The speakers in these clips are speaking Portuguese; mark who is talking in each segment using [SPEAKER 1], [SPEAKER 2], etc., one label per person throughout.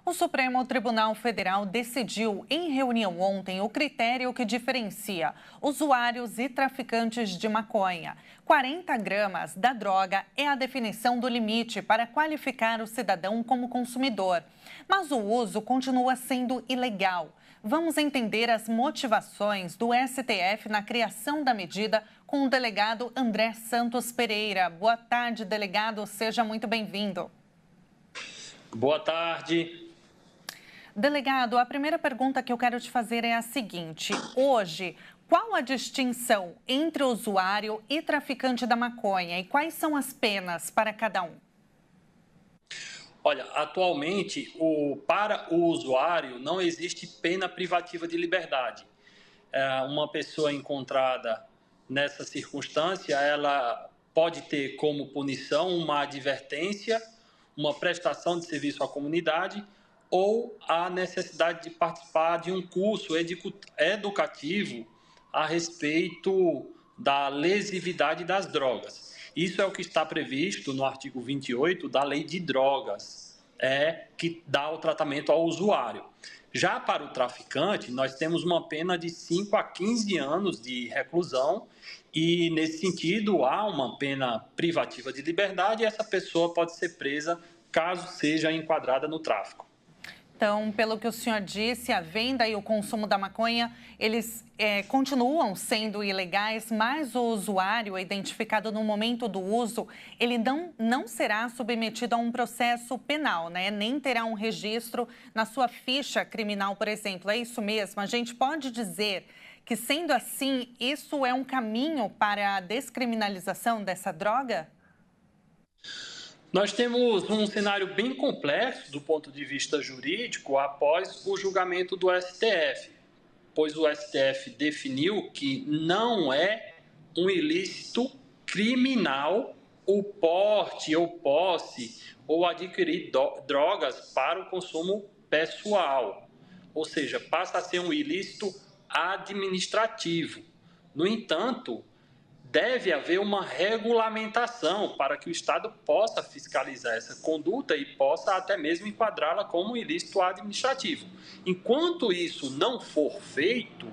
[SPEAKER 1] O Supremo Tribunal Federal decidiu em reunião ontem o critério que diferencia usuários e traficantes de maconha. 40 gramas da droga é a definição do limite para qualificar o cidadão como consumidor. Mas o uso continua sendo ilegal. Vamos entender as motivações do STF na criação da medida com o delegado André Santos Pereira. Boa tarde, delegado. Seja muito bem-vindo.
[SPEAKER 2] Boa tarde.
[SPEAKER 1] Delegado, a primeira pergunta que eu quero te fazer é a seguinte: hoje, qual a distinção entre usuário e traficante da maconha e quais são as penas para cada um?
[SPEAKER 2] Olha, atualmente, para o usuário não existe pena privativa de liberdade. Uma pessoa encontrada nessa circunstância, ela pode ter como punição uma advertência, uma prestação de serviço à comunidade ou a necessidade de participar de um curso educativo a respeito da lesividade das drogas. Isso é o que está previsto no artigo 28 da Lei de Drogas, que dá o tratamento ao usuário. Já para o traficante, nós temos uma pena de 5 a 15 anos de reclusão e, nesse sentido, há uma pena privativa de liberdade e essa pessoa pode ser presa caso seja enquadrada no tráfico.
[SPEAKER 1] Então, pelo que o senhor disse, a venda e o consumo da maconha, eles continuam sendo ilegais, mas o usuário identificado no momento do uso, ele não será submetido a um processo penal, né? Nem terá um registro na sua ficha criminal, por exemplo. É isso mesmo? A gente pode dizer que, sendo assim, isso é um caminho para a descriminalização dessa droga?
[SPEAKER 2] Nós temos um cenário bem complexo do ponto de vista jurídico após o julgamento do STF, pois o STF definiu que não é um ilícito criminal o porte ou posse ou adquirir drogas para o consumo pessoal, ou seja, passa a ser um ilícito administrativo. No entanto, deve haver uma regulamentação para que o Estado possa fiscalizar essa conduta e possa até mesmo enquadrá-la como ilícito administrativo. Enquanto isso não for feito,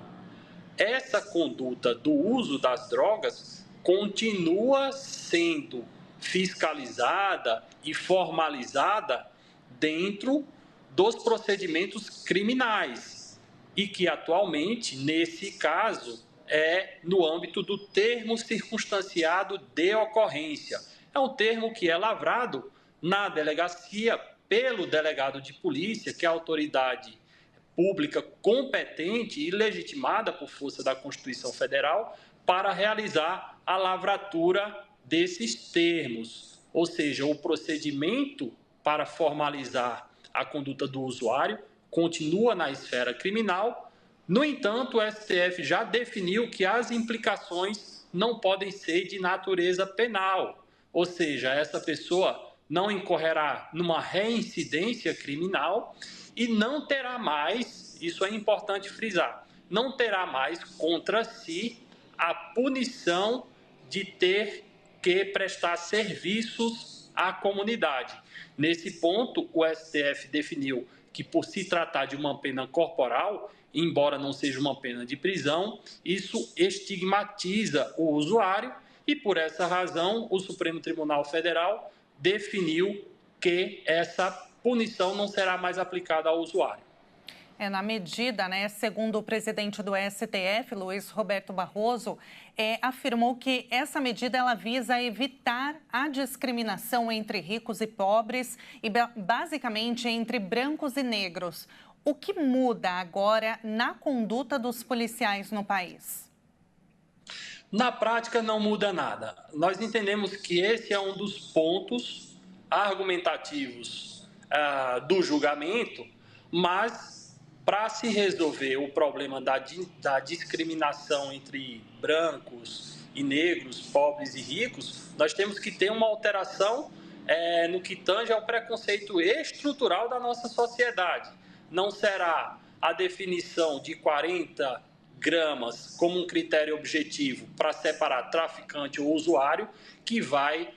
[SPEAKER 2] essa conduta do uso das drogas continua sendo fiscalizada e formalizada dentro dos procedimentos criminais e que atualmente, nesse caso, no âmbito do termo circunstanciado de ocorrência. É um termo que é lavrado na delegacia pelo delegado de polícia, que é a autoridade pública competente e legitimada por força da Constituição Federal para realizar a lavratura desses termos. Ou seja, o procedimento para formalizar a conduta do usuário continua na esfera criminal. No entanto, o STF já definiu que as implicações não podem ser de natureza penal, ou seja, essa pessoa não incorrerá numa reincidência criminal e não terá mais, isso é importante frisar, não terá mais contra si a punição de ter que prestar serviços à comunidade. Nesse ponto, o STF definiu que, por se tratar de uma pena corporal, embora não seja uma pena de prisão, isso estigmatiza o usuário e, por essa razão, o Supremo Tribunal Federal definiu que essa punição não será mais aplicada ao usuário.
[SPEAKER 1] Na medida, né, segundo o presidente do STF, Luiz Roberto Barroso, afirmou que essa medida ela visa evitar a discriminação entre ricos e pobres e basicamente entre brancos e negros. O que muda agora na conduta dos policiais no país?
[SPEAKER 2] Na prática, não muda nada. Nós entendemos que esse é um dos pontos argumentativos do julgamento, mas para se resolver o problema da discriminação entre brancos e negros, pobres e ricos, nós temos que ter uma alteração no que tange ao preconceito estrutural da nossa sociedade. Não será a definição de 40 gramas como um critério objetivo para separar traficante ou usuário que vai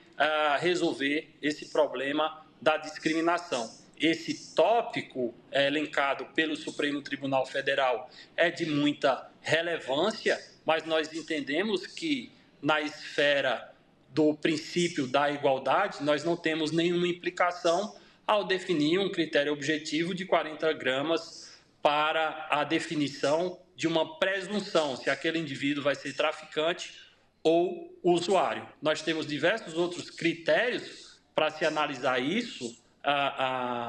[SPEAKER 2] resolver esse problema da discriminação. esse tópico elencado pelo Supremo Tribunal Federal é de muita relevância, mas nós entendemos que na esfera do princípio da igualdade, nós não temos nenhuma implicação ao definir um critério objetivo de 40 gramas para a definição de uma presunção, se aquele indivíduo vai ser traficante ou usuário. Nós temos diversos outros critérios para se analisar isso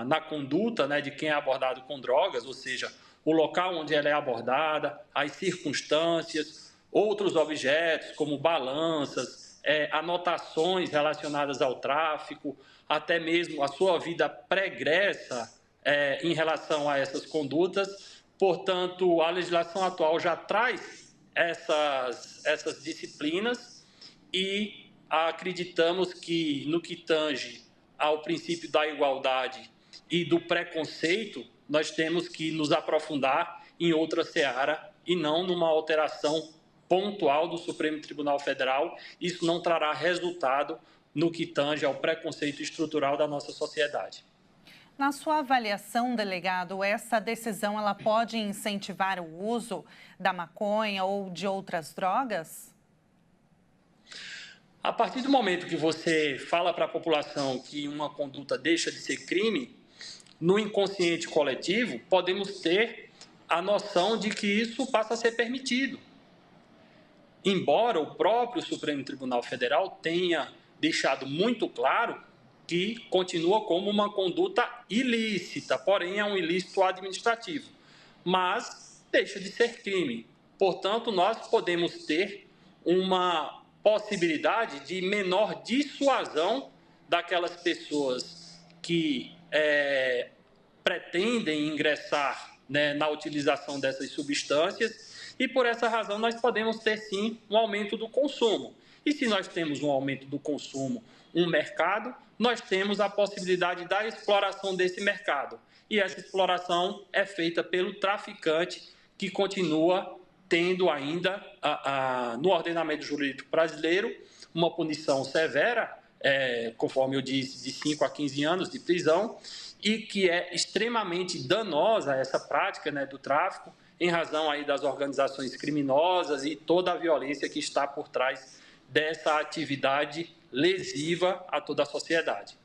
[SPEAKER 2] na conduta, né, de quem é abordado com drogas, ou seja, o local onde ela é abordada, as circunstâncias, outros objetos como balanças, anotações relacionadas ao tráfico, até mesmo a sua vida pregressa em relação a essas condutas. Portanto, a legislação atual já traz essas disciplinas e acreditamos que, no que tange ao princípio da igualdade e do preconceito, nós temos que nos aprofundar em outra seara e não numa alteração pontual do Supremo Tribunal Federal. Isso não trará resultado no que tange ao preconceito estrutural da nossa sociedade.
[SPEAKER 1] Na sua avaliação, delegado, essa decisão ela pode incentivar o uso da maconha ou de outras drogas?
[SPEAKER 2] A partir do momento que você fala para a população que uma conduta deixa de ser crime, no inconsciente coletivo, podemos ter a noção de que isso passa a ser permitido. Embora o próprio Supremo Tribunal Federal tenha deixado muito claro que continua como uma conduta ilícita, porém é um ilícito administrativo, mas deixa de ser crime. Portanto, nós podemos ter uma possibilidade de menor dissuasão daquelas pessoas que pretendem ingressar, né, na utilização dessas substâncias, e por essa razão nós podemos ter sim um aumento do consumo. E se nós temos um aumento do consumo, um mercado, nós temos a possibilidade da exploração desse mercado. E essa exploração é feita pelo traficante, que continua tendo ainda, no ordenamento jurídico brasileiro, uma punição severa, conforme eu disse, de 5 a 15 anos de prisão, e que é extremamente danosa essa prática, né, do tráfico, em razão aí das organizações criminosas e toda a violência que está por trás dessa atividade lesiva a toda a sociedade.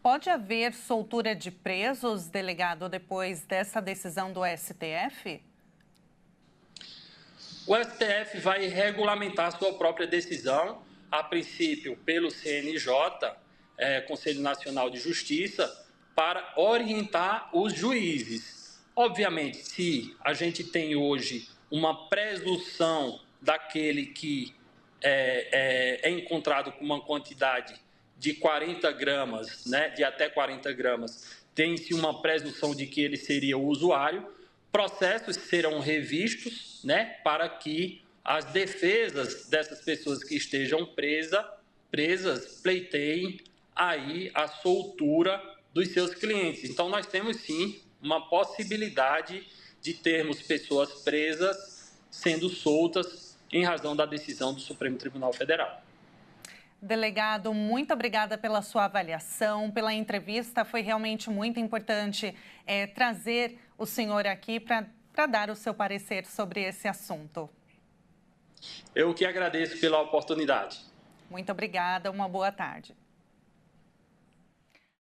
[SPEAKER 1] Pode haver soltura de presos, delegado, depois dessa decisão do STF?
[SPEAKER 2] O STF vai regulamentar sua própria decisão, a princípio pelo CNJ, Conselho Nacional de Justiça, para orientar os juízes. Obviamente, se a gente tem hoje uma presunção daquele que é encontrado com uma quantidade de 40 gramas, né, de até 40 gramas, tem-se uma presunção de que ele seria o usuário, processos serão revistos, né, para que as defesas dessas pessoas que estejam presas pleiteiem aí a soltura dos seus clientes. Então, nós temos sim uma possibilidade de termos pessoas presas sendo soltas em razão da decisão do Supremo Tribunal Federal.
[SPEAKER 1] Delegado, muito obrigada pela sua avaliação, pela entrevista. Foi realmente muito importante trazer o senhor aqui para dar o seu parecer sobre esse assunto.
[SPEAKER 2] Eu que agradeço pela oportunidade.
[SPEAKER 1] Muito obrigada, uma boa tarde.